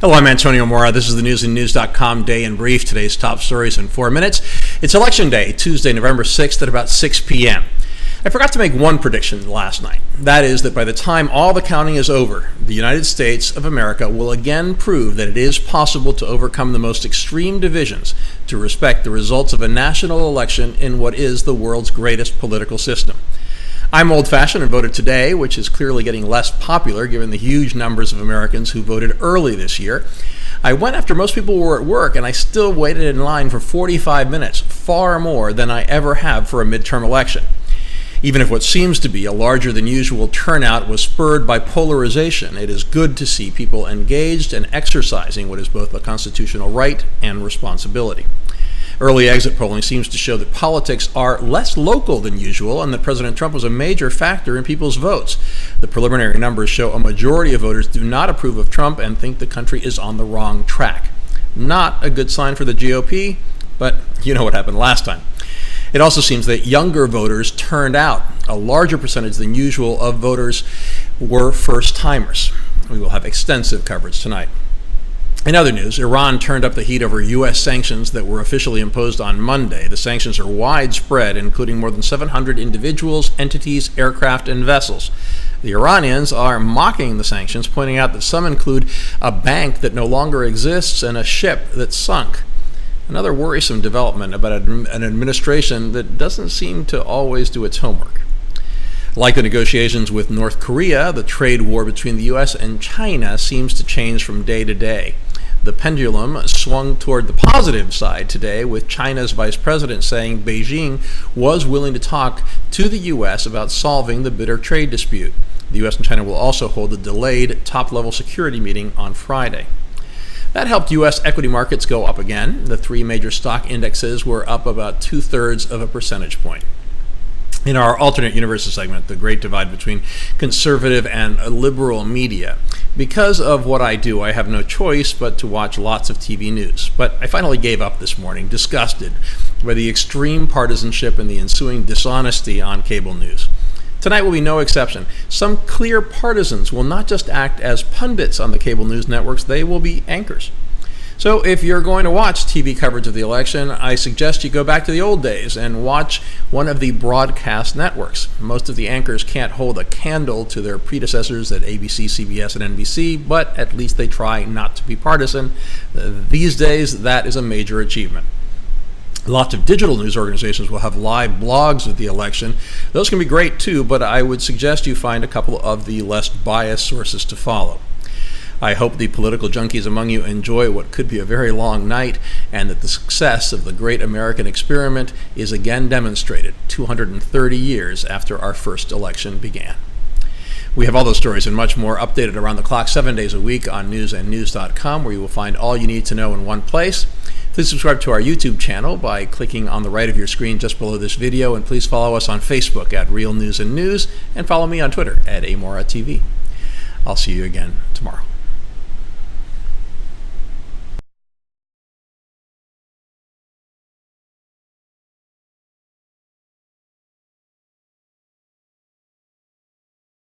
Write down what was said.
Hello, I'm Antonio Mora. This is the newsandnews.com Day in Brief. Today's top stories in 4 minutes. It's Election Day, Tuesday, November 6th at about 6 p.m. I forgot to make one prediction last night. That is that by the time all the counting is over, the United States of America will again prove that it is possible to overcome the most extreme divisions to respect the results of a national election in what is the world's greatest political system. I'm old-fashioned and voted today, which is clearly getting less popular given the huge numbers of Americans who voted early this year. I went after most people were at work, and I still waited in line for 45 minutes, far more than I ever have for a midterm election. Even if what seems to be a larger than usual turnout was spurred by polarization, it is good to see people engaged and exercising what is both a constitutional right and responsibility. Early exit polling seems to show that politics are less local than usual and that President Trump was a major factor in people's votes. The preliminary numbers show a majority of voters do not approve of Trump and think the country is on the wrong track. Not a good sign for the GOP, but you know what happened last time. It also seems that younger voters turned out. A larger percentage than usual of voters were first-timers. We will have extensive coverage tonight. In other news, Iran turned up the heat over U.S. sanctions that were officially imposed on Monday. The sanctions are widespread, including more than 700 individuals, entities, aircraft, and vessels. The Iranians are mocking the sanctions, pointing out that some include a bank that no longer exists and a ship that sunk. Another worrisome development about an administration that doesn't seem to always do its homework. Like the negotiations with North Korea, the trade war between the U.S. and China seems to change from day to day. The pendulum swung toward the positive side today, with China's vice president saying Beijing was willing to talk to the U.S. about solving the bitter trade dispute. The U.S. and China will also hold a delayed top-level security meeting on Friday. That helped U.S. equity markets go up again. The three major stock indexes were up about 2/3 of a percentage point. In our alternate universes segment, the great divide between conservative and liberal media. Because of what I do, I have no choice but to watch lots of TV news. But I finally gave up this morning, disgusted by the extreme partisanship and the ensuing dishonesty on cable news. Tonight will be no exception. Some clear partisans will not just act as pundits on the cable news networks, they will be anchors. So if you're going to watch TV coverage of the election, I suggest you go back to the old days and watch one of the broadcast networks. Most of the anchors can't hold a candle to their predecessors at ABC, CBS, and NBC, but at least they try not to be partisan. These days, that is a major achievement. Lots of digital news organizations will have live blogs of the election. Those can be great too, but I would suggest you find a couple of the less biased sources to follow. I hope the political junkies among you enjoy what could be a very long night and that the success of the great American experiment is again demonstrated 230 years after our first election began. We have all those stories and much more updated around the clock 7 days a week on newsandnews.com, where you will find all you need to know in one place. Please subscribe to our YouTube channel by clicking on the right of your screen just below this video, and please follow us on Facebook at Real News and News, and follow me on Twitter at AMoraTV. I'll see you again tomorrow.